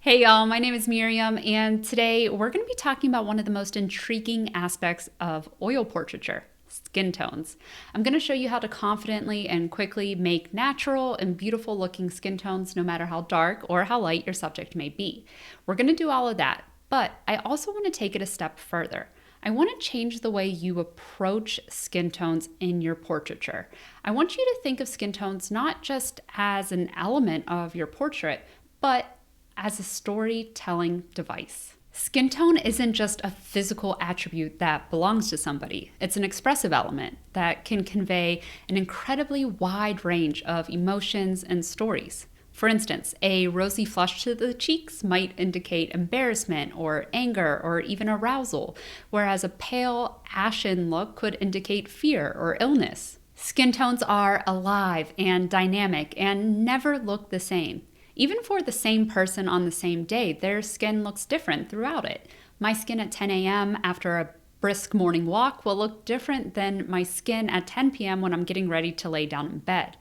Hey y'all, my name is Miriam, and today we're going to be talking about one of the most intriguing aspects of oil portraiture, skin tones. I'm going to show you how to confidently and quickly make natural and beautiful looking skin tones no matter how dark or how light your subject may be. We're going to do all of that, but I also want to take it a step further. I want to change the way you approach skin tones in your portraiture. I want you to think of skin tones not just as an element of your portrait, but as a storytelling device. Skin tone isn't just a physical attribute that belongs to somebody. It's an expressive element that can convey an incredibly wide range of emotions and stories. For instance, a rosy flush to the cheeks might indicate embarrassment or anger or even arousal, whereas a pale, ashen look could indicate fear or illness. Skin tones are alive and dynamic and never look the same. Even for the same person on the same day, their skin looks different throughout it. My skin at 10 a.m. after a brisk morning walk will look different than my skin at 10 p.m. when I'm getting ready to lay down in bed.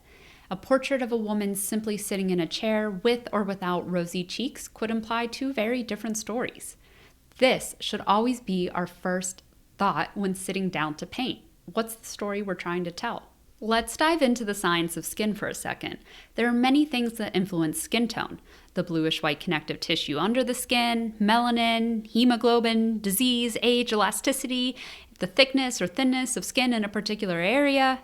A portrait of a woman simply sitting in a chair with or without rosy cheeks could imply two very different stories. This should always be our first thought when sitting down to paint. What's the story we're trying to tell? Let's dive into the science of skin for a second. There are many things that influence skin tone. The bluish-white connective tissue under the skin, melanin, hemoglobin, disease, age, elasticity, the thickness or thinness of skin in a particular area.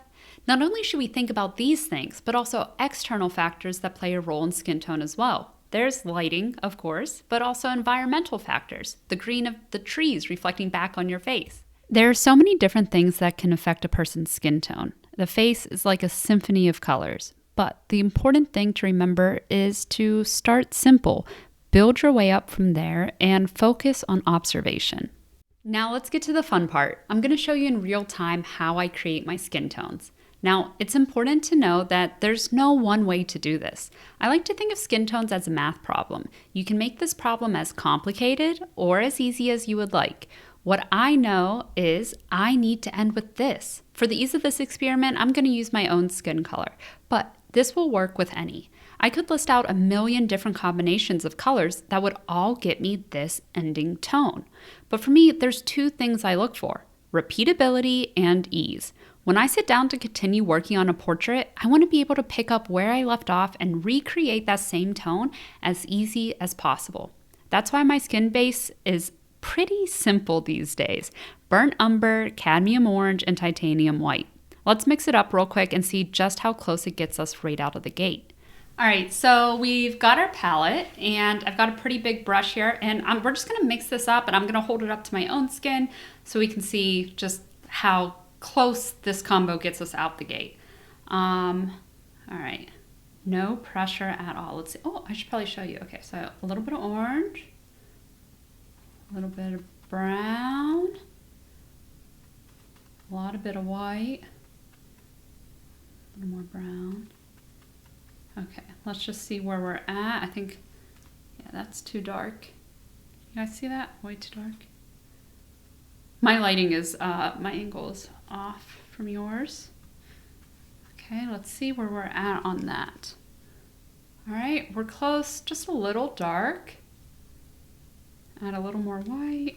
Not only should we think about these things, but also external factors that play a role in skin tone as well. There's lighting, of course, but also environmental factors, the green of the trees reflecting back on your face. There are so many different things that can affect a person's skin tone. The face is like a symphony of colors, but the important thing to remember is to start simple, build your way up from there, and focus on observation. Now let's get to the fun part. I'm going to show you in real time how I create my skin tones. Now, it's important to know that there's no one way to do this. I like to think of skin tones as a math problem. You can make this problem as complicated or as easy as you would like. What I know is I need to end with this. For the ease of this experiment, I'm going to use my own skin color, but this will work with any. I could list out a million different combinations of colors that would all get me this ending tone. But for me, there's two things I look for: repeatability and ease. When I sit down to continue working on a portrait, I want to be able to pick up where I left off and recreate that same tone as easy as possible. That's why my skin base is pretty simple these days: burnt umber, cadmium orange, and titanium white. Let's mix it up real quick and see just how close it gets us right out of the gate. All right, so we've got our palette, and I've got a pretty big brush here, and we're just gonna mix this up, and I'm gonna hold it up to my own skin so we can see just how close this combo gets us out the gate. All right, no pressure at all. Let's see. Oh, I should probably show you. Okay, so a little bit of orange, a little bit of brown, a lot of bit of white, a little more brown. Okay, let's just see where we're at. I think, yeah, that's too dark. You guys see that? Way too dark. My lighting is, my angle is off from yours. Okay, let's see where we're at on that. All right, we're close, just a little dark. Add a little more white.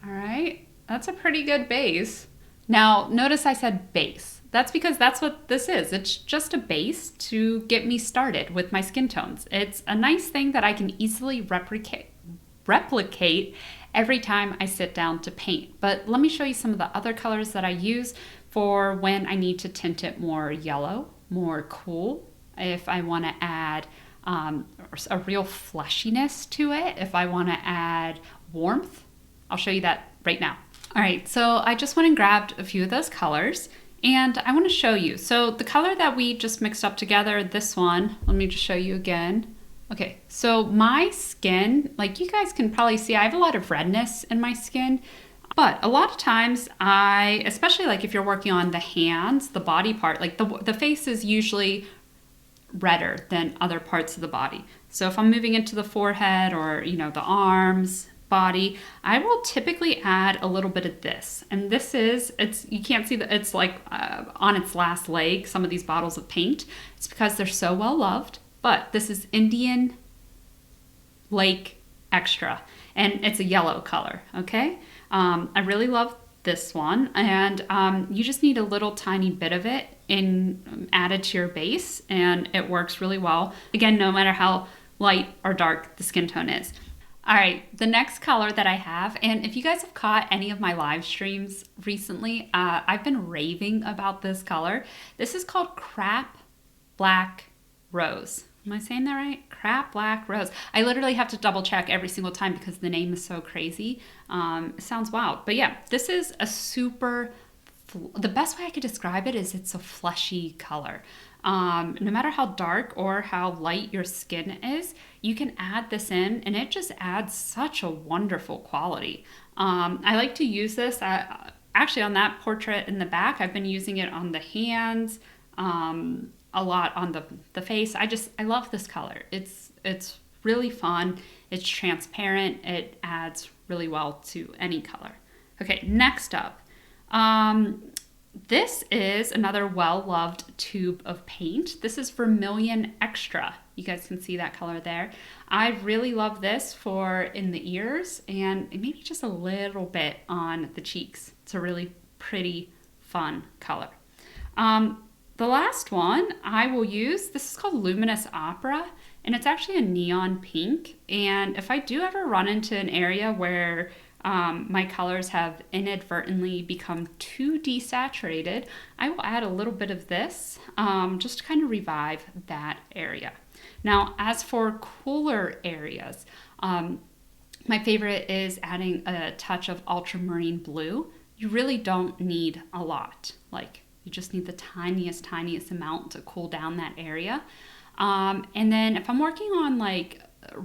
All right, that's a pretty good base. Now, notice I said base. That's because that's what this is. It's just a base to get me started with my skin tones. It's a nice thing that I can easily replicate every time I sit down to paint. But let me show you some of the other colors that I use for when I need to tint it more yellow, more cool. If I want to add a real fleshiness to it, if I want to add warmth, I'll show you that right now. All right, so I just went and grabbed a few of those colors, and I want to show you. So the color that we just mixed up together, this one, let me just show you again. Okay, so my skin, like you guys can probably see, I have a lot of redness in my skin, but a lot of times especially like if you're working on the hands, the body part, like the face is usually redder than other parts of the body. So if I'm moving into the forehead or, the arms, body, I will typically add a little bit of this. And this is, you can't see that it's like on its last leg, some of these bottles of paint. It's because they're so well loved, but this is Indian Lake Extra, and it's a yellow color, okay? I really love this one, and you just need a little tiny bit of it added to your base, and it works really well. Again, no matter how light or dark the skin tone is. All right, the next color that I have, and if you guys have caught any of my live streams recently, I've been raving about this color. This is called Crap Black Rose. Am I saying that right? Crap Black Rose. I literally have to double check every single time because the name is so crazy. It sounds wild. But yeah, this is a the best way I could describe it is it's a fleshy color. No matter how dark or how light your skin is, you can add this in and it just adds such a wonderful quality. I like to use this actually on that portrait in the back. I've been using it on the hands, a lot on the face. I love this color. It's really fun. It's transparent. It adds really well to any color. Okay, next up. This is another well-loved tube of paint. This is Vermilion Extra. You guys can see that color there. I really love this for in the ears and maybe just a little bit on the cheeks. It's a really pretty, fun color. The last one I will use, this is called Luminous Opera, and it's actually a neon pink. And if I do ever run into an area where my colors have inadvertently become too desaturated, I will add a little bit of this just to kind of revive that area. Now, as for cooler areas, my favorite is adding a touch of ultramarine blue. You really don't need a lot. Like, you just need the tiniest amount to cool down that area. And then if I'm working on like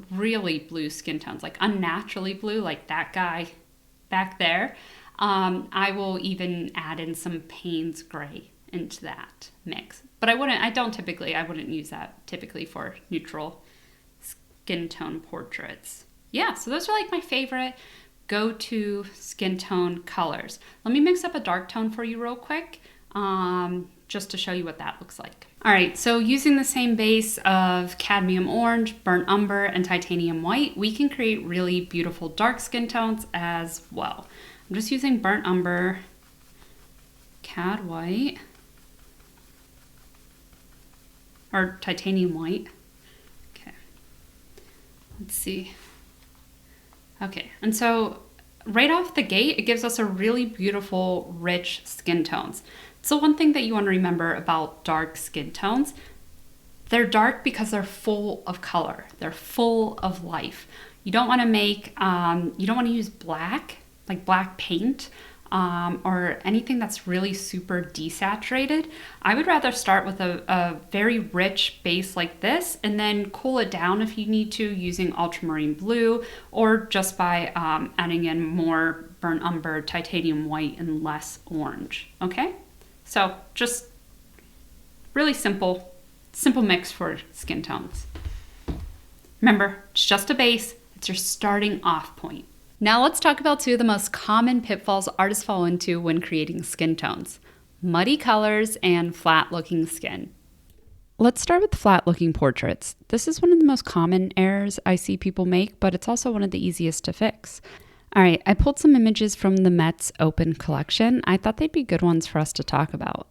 really blue skin tones, like unnaturally blue, like that guy back there, I will even add in some Payne's gray into that mix. But I wouldn't use that typically for neutral skin tone portraits. Yeah, so those are like my favorite go-to skin tone colors. Let me mix up a dark tone for you real quick, just to show you what that looks like. All right, so using the same base of cadmium orange, burnt umber, and titanium white, we can create really beautiful dark skin tones as well. I'm just using burnt umber, cad white, or titanium white. Okay, let's see. Okay, and so right off the gate, it gives us a really beautiful, rich skin tones. So one thing that you want to remember about dark skin tones, they're dark because they're full of color. They're full of life. You don't want to you don't want to use black, like black paint, or anything that's really super desaturated. I would rather start with a very rich base like this and then cool it down if you need to using ultramarine blue or just by adding in more burnt umber, titanium white, and less orange, okay? So just really simple mix for skin tones. Remember, it's just a base. It's your starting off point. Now let's talk about two of the most common pitfalls artists fall into when creating skin tones: muddy colors and flat looking skin. Let's start with flat looking portraits. This is one of the most common errors I see people make, but it's also one of the easiest to fix. All right, I pulled some images from the Met's Open collection. I thought they'd be good ones for us to talk about.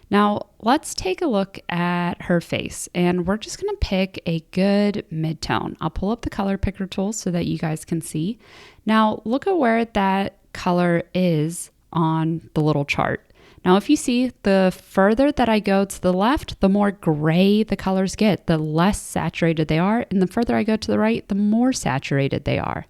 Now, let's take a look at her face, and we're just gonna pick a good mid-tone. I'll pull up the color picker tool so that you guys can see. Now, look at where that color is on the little chart. Now, if you see, the further that I go to the left, the more gray the colors get, the less saturated they are, and the further I go to the right, the more saturated they are.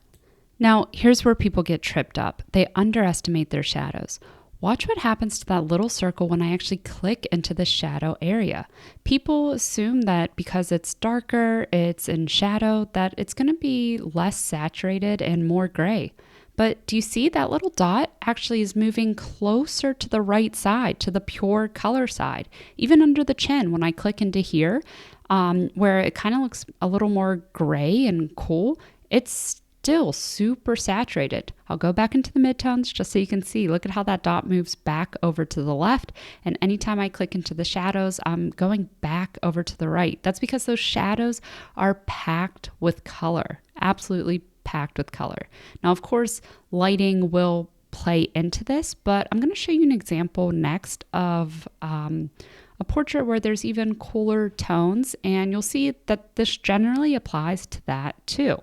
Now, here's where people get tripped up. They underestimate their shadows. Watch what happens to that little circle when I actually click into the shadow area. People assume that because it's darker, it's in shadow, that it's going to be less saturated and more gray. But do you see that little dot actually is moving closer to the right side, to the pure color side? Even under the chin, when I click into here, where it kind of looks a little more gray and cool, it's still super saturated. I'll go back into the midtones just so you can see. Look at how that dot moves back over to the left. And anytime I click into the shadows, I'm going back over to the right. That's because those shadows are packed with color, absolutely packed with color. Now, of course, lighting will play into this, but I'm going to show you an example next of a portrait where there's even cooler tones, and you'll see that this generally applies to that too.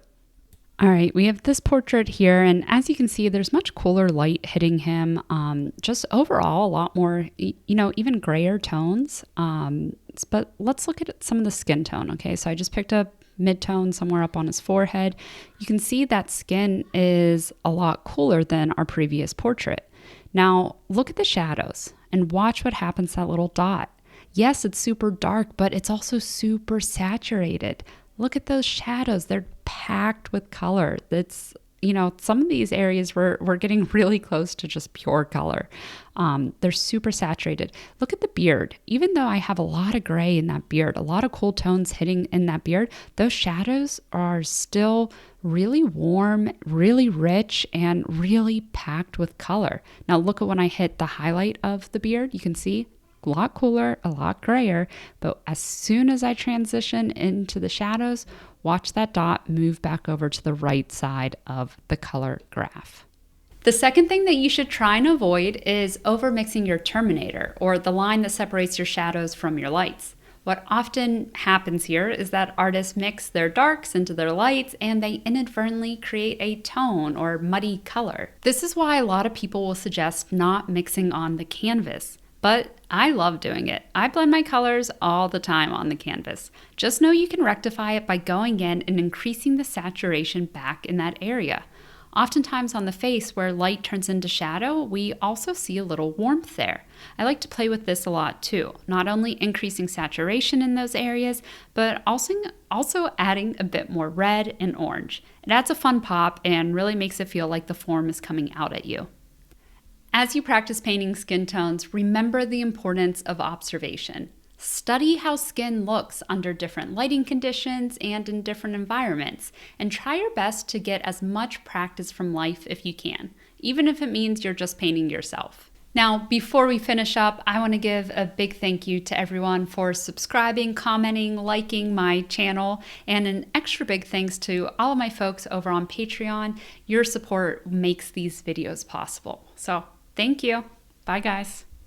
All right, we have this portrait here, and as you can see, there's much cooler light hitting him. Just overall, a lot more, even grayer tones. But let's look at some of the skin tone. Okay, so I just picked up mid-tone somewhere up on his forehead. You can see that skin is a lot cooler than our previous portrait. Now, look at the shadows and watch what happens to that little dot. Yes, it's super dark, but it's also super saturated. Look at those shadows. They're packed with color. That's, some of these areas we're getting really close to just pure color. They're super saturated. Look at the beard. Even though I have a lot of gray in that beard, a lot of cool tones hitting in that beard, those shadows are still really warm, really rich, and really packed with color. Now look at when I hit the highlight of the beard, you can see a lot cooler, a lot grayer, but as soon as I transition into the shadows, watch that dot move back over to the right side of the color graph. The second thing that you should try and avoid is overmixing your terminator, or the line that separates your shadows from your lights. What often happens here is that artists mix their darks into their lights and they inadvertently create a tone or muddy color. This is why a lot of people will suggest not mixing on the canvas. But I love doing it. I blend my colors all the time on the canvas. Just know you can rectify it by going in and increasing the saturation back in that area. Oftentimes on the face where light turns into shadow, we also see a little warmth there. I like to play with this a lot too, not only increasing saturation in those areas, but also adding a bit more red and orange. It adds a fun pop and really makes it feel like the form is coming out at you. As you practice painting skin tones, remember the importance of observation. Study how skin looks under different lighting conditions and in different environments, and try your best to get as much practice from life if you can, even if it means you're just painting yourself. Now, before we finish up, I want to give a big thank you to everyone for subscribing, commenting, liking my channel, and an extra big thanks to all of my folks over on Patreon. Your support makes these videos possible. So, thank you. Bye, guys.